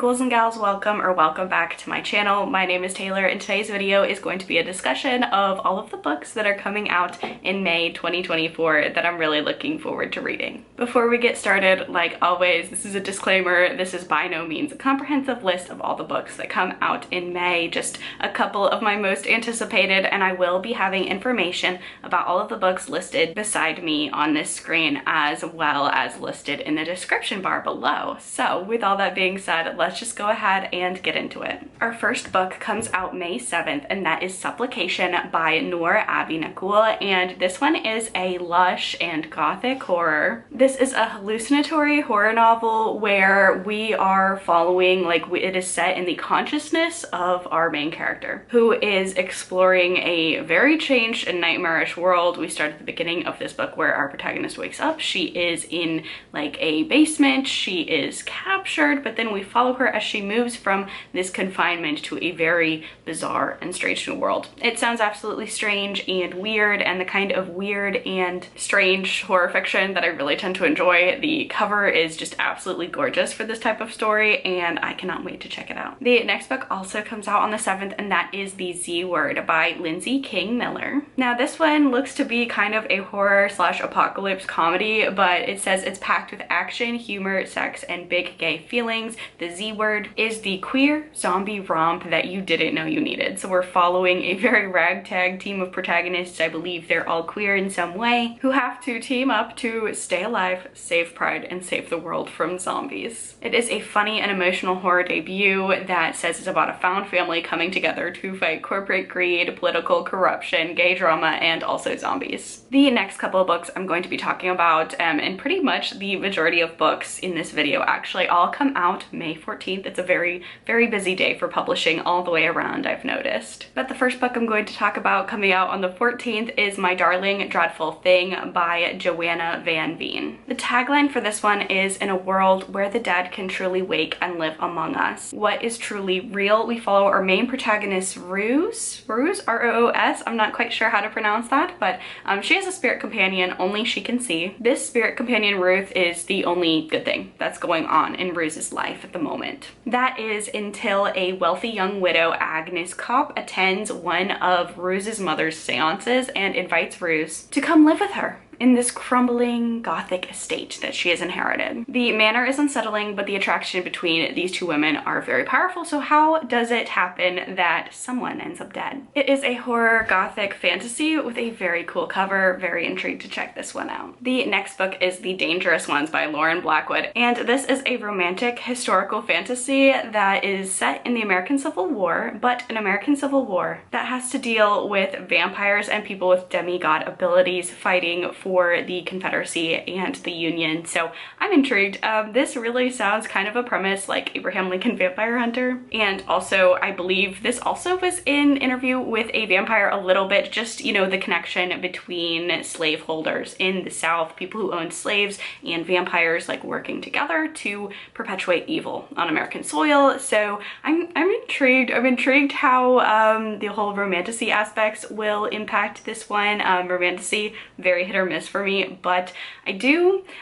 ghouls and gals, welcome back to my channel. My name is Taylor and today's video is going to be a discussion of all of the books that are coming out in May 2024 that I'm really looking forward to reading. Before we get started, like always, this is a disclaimer. This is by no means a comprehensive list of all the books that come out in May, just a couple of my most anticipated, and I will be having information about all of the books listed beside me on this screen as well as listed in the description bar below. So with all that being said, let's just go ahead and get into it. Our first book comes out May 7th, and that is Supplication by Nour Abi-Nakhoul, and this one is a lush and gothic horror. This is a hallucinatory horror novel where we are following, it is set in the consciousness of our main character, who is exploring a very changed and nightmarish world. We start at the beginning of this book where our protagonist wakes up. She is in like a basement. She is captured, but then we follow her as she moves from this confinement to a very bizarre and strange new world. It sounds absolutely strange and weird, and the kind of weird and strange horror fiction that I really tend to enjoy. The cover is just absolutely gorgeous for this type of story, and I cannot wait to check it out. The next book also comes out on the 7th, and that is The Z-Word by Lindsay Miller. Now this one looks to be kind of a horror slash apocalypse comedy, but it says it's packed with action, humor, sex, and big gay feelings. The Z-Word is the queer zombie romp that you didn't know you needed. So we're following a very ragtag team of protagonists, I believe they're all queer in some way, who have to team up to stay alive, save pride, and save the world from zombies. It is a funny and emotional horror debut that says it's about a found family coming together to fight corporate greed, political corruption, gay drama, and also zombies. The next couple of books I'm going to be talking about, and pretty much the majority of books in this video actually all come out May 14th. It's a very, very busy day for publishing all the way around, I've noticed. But the first book I'm going to talk about coming out on the 14th is My Darling Dreadful Thing by Johanna van Veen. The tagline for this one is, "In a world where the dead can truly wake and live among us, what is truly real?" We follow our main protagonist, Roos, R-O-O-S. I'm not quite sure how to pronounce that, but she has a spirit companion only she can see. This spirit companion, Ruth, is the only good thing that's going on in Roos's life at the moment. That is until a wealthy young widow, Agnes Kopp, attends one of Roos's mother's seances and invites Roos to come live with her in this crumbling gothic estate that she has inherited. The manor is unsettling, but the attraction between these two women are very powerful. So how does it happen that someone ends up dead? It is a horror gothic fantasy with a very cool cover. Very intrigued to check this one out. The next book is The Dangerous Ones by Lauren Blackwood, and this is a romantic historical fantasy that is set in the American Civil War, but an American Civil War that has to deal with vampires and people with demigod abilities fighting for the Confederacy and the Union. So I'm intrigued. This really sounds kind of a premise like Abraham Lincoln Vampire Hunter, and also I believe this also was in Interview with a Vampire a little bit, just, you know, the connection between slaveholders in the South, people who owned slaves, and vampires like working together to perpetuate evil on American soil. So I'm intrigued. I'm intrigued how the whole romantasy aspects will impact this one. Romantasy, very hit or miss for me, but I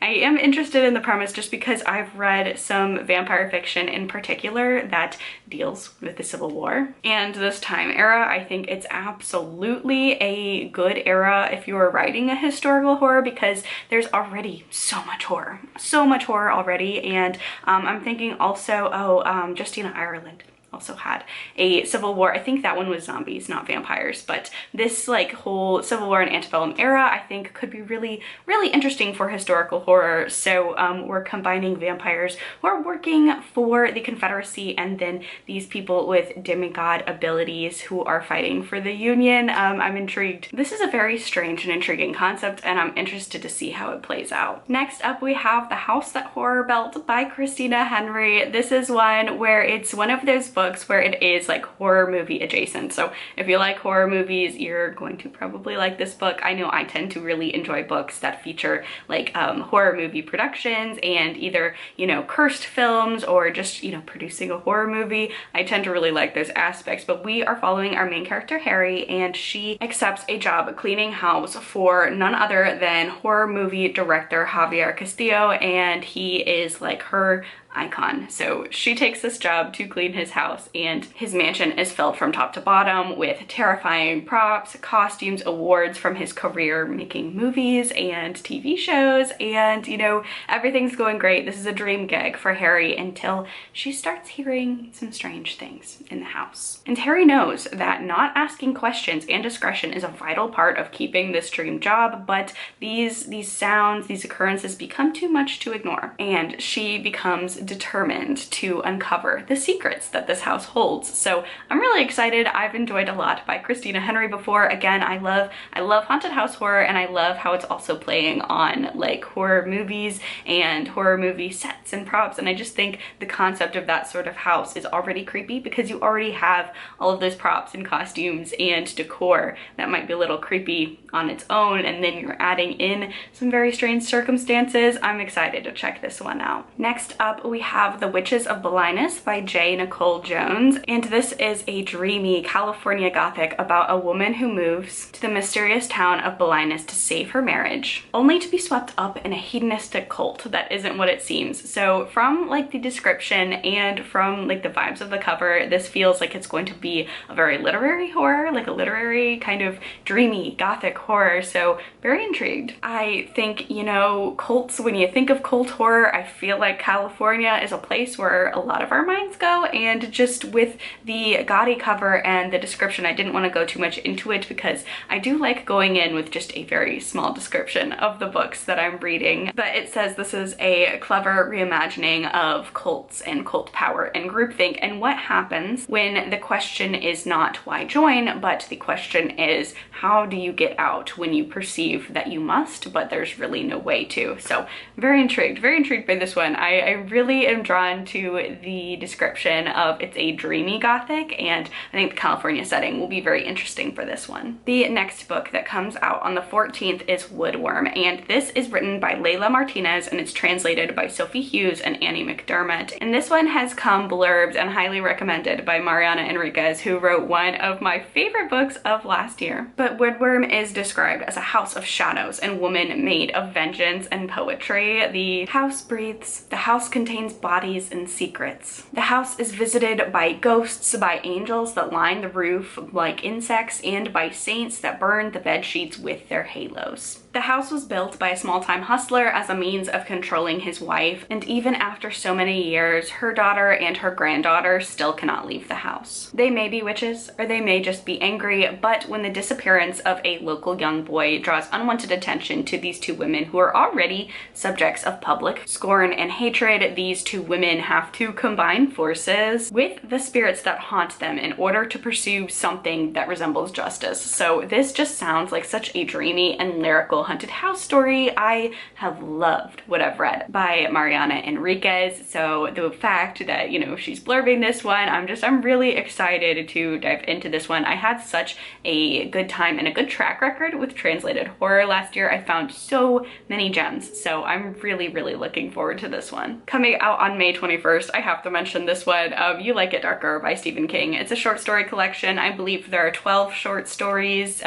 am interested in the premise just because I've read some vampire fiction in particular that deals with the Civil War and this time era. I think it's absolutely a good era if you're writing a historical horror, because there's already so much horror already. And I'm thinking also, Justina Ireland also had a Civil War. I think that one was zombies, not vampires, but this like whole Civil War and antebellum era I think could be really, really interesting for historical horror. So we're combining vampires who are working for the Confederacy and then these people with demigod abilities who are fighting for the Union. I'm intrigued. This is a very strange and intriguing concept, and I'm interested to see how it plays out. Next up, we have The House That Horror Built by Christina Henry. This is one where it's one of those books where it is like horror movie adjacent. So if you like horror movies, you're going to probably like this book. I know I tend to really enjoy books that feature like horror movie productions and either, you know, cursed films or just, you know, producing a horror movie. I tend to really like those aspects, but we are following our main character, Harry, and she accepts a job cleaning house for none other than horror movie director Javier Castillo, and he is like her icon. So she takes this job to clean his house, and his mansion is filled from top to bottom with terrifying props, costumes, awards from his career making movies and TV shows, and you know, everything's going great. This is a dream gig for Harry until she starts hearing some strange things in the house. And Harry knows that not asking questions and discretion is a vital part of keeping this dream job, but these sounds, these occurrences become too much to ignore, and she becomes determined to uncover the secrets that this house holds. So I'm really excited. I've enjoyed a lot by Christina Henry before. Again, I love haunted house horror, and I love how it's also playing on like horror movies and horror movie sets and props, and I just think the concept of that sort of house is already creepy because you already have all of those props and costumes and decor that might be a little creepy on its own, and then you're adding in some very strange circumstances. I'm excited to check this one out. Next up, we have The Witches of Bellinas by Nicole Jones, and this is a dreamy California Gothic about a woman who moves to the mysterious town of Bellinas to save her marriage, only to be swept up in a hedonistic cult that isn't what it seems. So from like the description and from like the vibes of the cover, this feels like it's going to be a very literary horror, like a literary kind of dreamy Gothic horror, so very intrigued. I think, you know, cults, when you think of cult horror, I feel like California is a place where a lot of our minds go, and just with the gaudy cover and the description, I didn't want to go too much into it because I do like going in with just a very small description of the books that I'm reading. But it says this is a clever reimagining of cults and cult power and groupthink, and what happens when the question is not why join, but the question is how do you get out when you perceive that you must, but there's really no way to. So very intrigued by this one. I really am drawn to the description of it's a dreamy Gothic, and I think the California setting will be very interesting for this one. The next book that comes out on the 14th is Woodworm, and this is written by Layla Martinez, and it's translated by Sophie Hughes and Annie McDermott. And this one has come blurbed and highly recommended by Mariana Enriquez, who wrote one of my favorite books of last year. But Woodworm is described as a house of shadows and woman made of vengeance and poetry. The house breathes. The house contains bodies and secrets. The house is visited by ghosts, by angels that line the roof like insects, and by saints that burn the bed sheets with their halos. The house was built by a small-time hustler as a means of controlling his wife, and even after so many years, her daughter and her granddaughter still cannot leave the house. They may be witches, or they may just be angry, but when the disappearance of a local young boy draws unwanted attention to these two women who are already subjects of public scorn and hatred, these two women have to combine forces with the spirits that haunt them in order to pursue something that resembles justice. So this just sounds like such a dreamy and lyrical haunted house story. I have loved what I've read by Mariana Enriquez, so the fact that, you know, she's blurbing this one, I'm really excited to dive into this one. I had such a good time and a good track record with translated horror last year. I found so many gems, so I'm really looking forward to this one. Coming out on May 21st, I have to mention this one, You Like It Darker by Stephen King. It's a short story collection. I believe there are 12 short stories.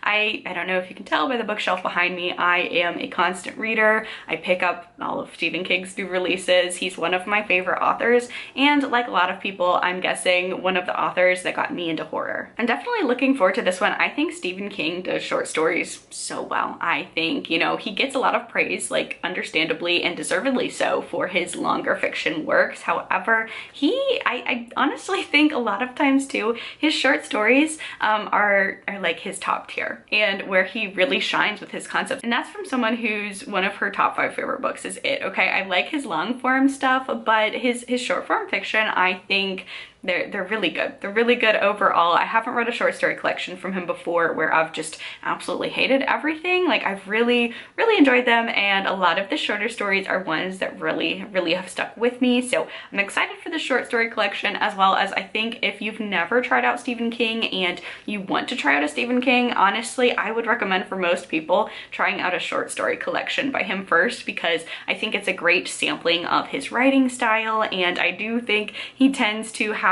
I don't know if you can tell by the bookshelf behind me, I am a constant reader. I pick up all of Stephen King's new releases. He's one of my favorite authors, and like a lot of people, I'm guessing one of the authors that got me into horror. I'm definitely looking forward to this one. I think Stephen King does short stories so well. I think, you know, he gets a lot of praise, like understandably and deservedly so, for his longer fiction works. However, I honestly think a lot of times too, his short stories are like his top tier, and where he really shines with his concept. And that's from someone who's one of her top 5 favorite books is It. Okay, I like his long form stuff, but his short form fiction, I think they're really good. They're really good overall. I haven't read a short story collection from him before where I've just absolutely hated everything. Like, I've really enjoyed them, and a lot of the shorter stories are ones that really have stuck with me. So I'm excited for the short story collection, as well as I think if you've never tried out Stephen King and you want to try out a Stephen King, honestly, I would recommend for most people trying out a short story collection by him first, because I think it's a great sampling of his writing style, and I do think he tends to have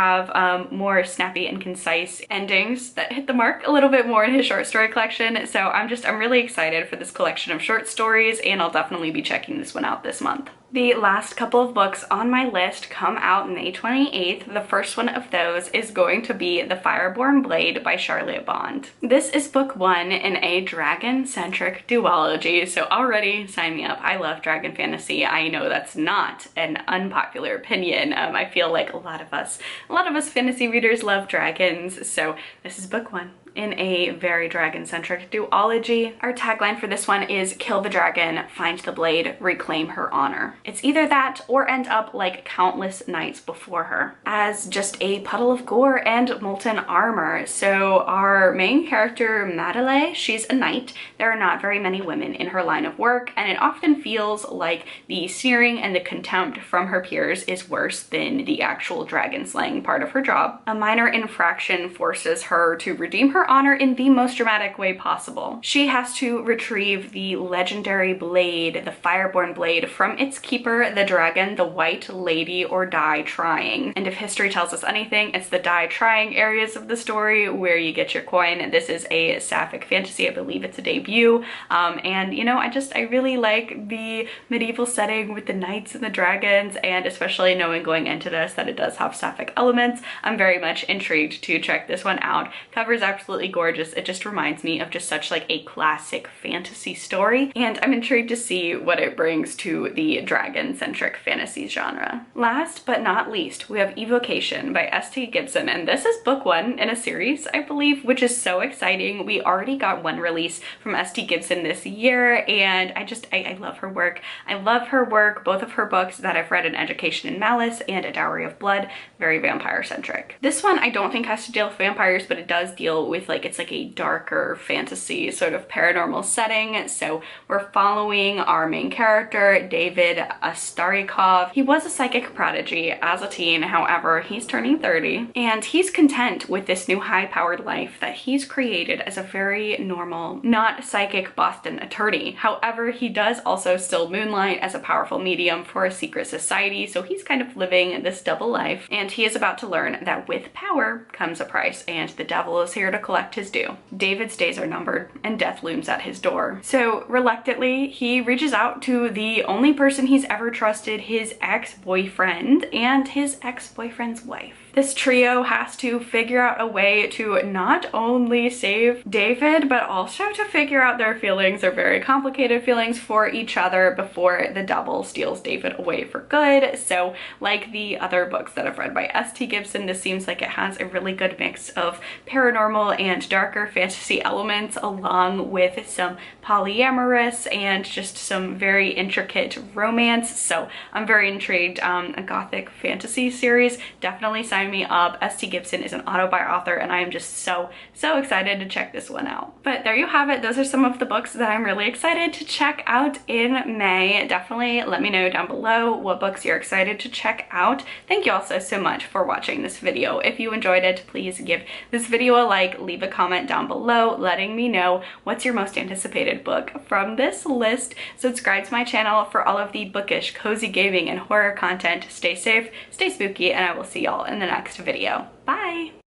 more snappy and concise endings that hit the mark a little bit more in his short story collection. So I'm really excited for this collection of short stories, and I'll definitely be checking this one out this month. The last couple of books on my list come out May 28th. The first one of those is going to be The Fireborn Blade by Charlotte Bond. This is book one in a dragon-centric duology, so already sign me up. I love dragon fantasy. I know that's not an unpopular opinion. I feel like a lot of us fantasy readers love dragons, so this is book one in a very dragon-centric duology. Our tagline for this one is "Kill the dragon, find the blade, reclaim her honor." It's either that or end up like countless knights before her, as just a puddle of gore and molten armor. So our main character, Madeleine, she's a knight. There are not very many women in her line of work, and it often feels like the sneering and the contempt from her peers is worse than the actual dragon slaying part of her job. A minor infraction forces her to redeem her honor in the most dramatic way possible. She has to retrieve the legendary blade, the Fireborn Blade, from its keeper, the dragon, the White Lady, or die trying. And if history tells us anything, it's the die trying areas of the story where you get your coin. This is a sapphic fantasy. I believe it's a debut. And you know, I really like the medieval setting with the knights and the dragons, and especially knowing going into this that it does have sapphic elements. I'm very much intrigued to check this one out. Cover is absolutely gorgeous. It just reminds me of just such like a classic fantasy story, and I'm intrigued to see what it brings to the dragon-centric fantasy genre. Last but not least, we have Evocation by S.T. Gibson, and this is book one in a series, I believe, which is so exciting. We already got one release from S.T. Gibson this year, and I love her work. I love her work, both of her books that I've read in Education and Malice and A Dowry of Blood, very vampire-centric. This one I don't think has to deal with vampires, but it does deal with it's like a darker fantasy sort of paranormal setting. So we're following our main character, David Astarikov. He was a psychic prodigy as a teen, however, he's turning 30, and he's content with this new high-powered life that he's created as a very normal, not psychic Boston attorney. However, he does also still moonlight as a powerful medium for a secret society, so he's kind of living this double life, and he is about to learn that with power comes a price, and the devil is here to collect his due. David's days are numbered and death looms at his door. So reluctantly, he reaches out to the only person he's ever trusted, his ex-boyfriend and his ex-boyfriend's wife. This trio has to figure out a way to not only save David, but also to figure out their feelings, their very complicated feelings for each other before the devil steals David away for good. So like the other books that I've read by S.T. Gibson, this seems like it has a really good mix of paranormal and darker fantasy elements, along with some polyamorous and just some very intricate romance. So I'm very intrigued. A gothic fantasy series, definitely sign me up. S.T. Gibson is an auto-buy author, and I am just so excited to check this one out. But there you have it. Those are some of the books that I'm really excited to check out in May. Definitely let me know down below what books you're excited to check out. Thank you all so much for watching this video. If you enjoyed it, please give this video a like, leave a comment down below letting me know what's your most anticipated book from this list. Subscribe to my channel for all of the bookish, cozy gaming, and horror content. Stay safe, stay spooky, and I will see y'all in the next video. Bye!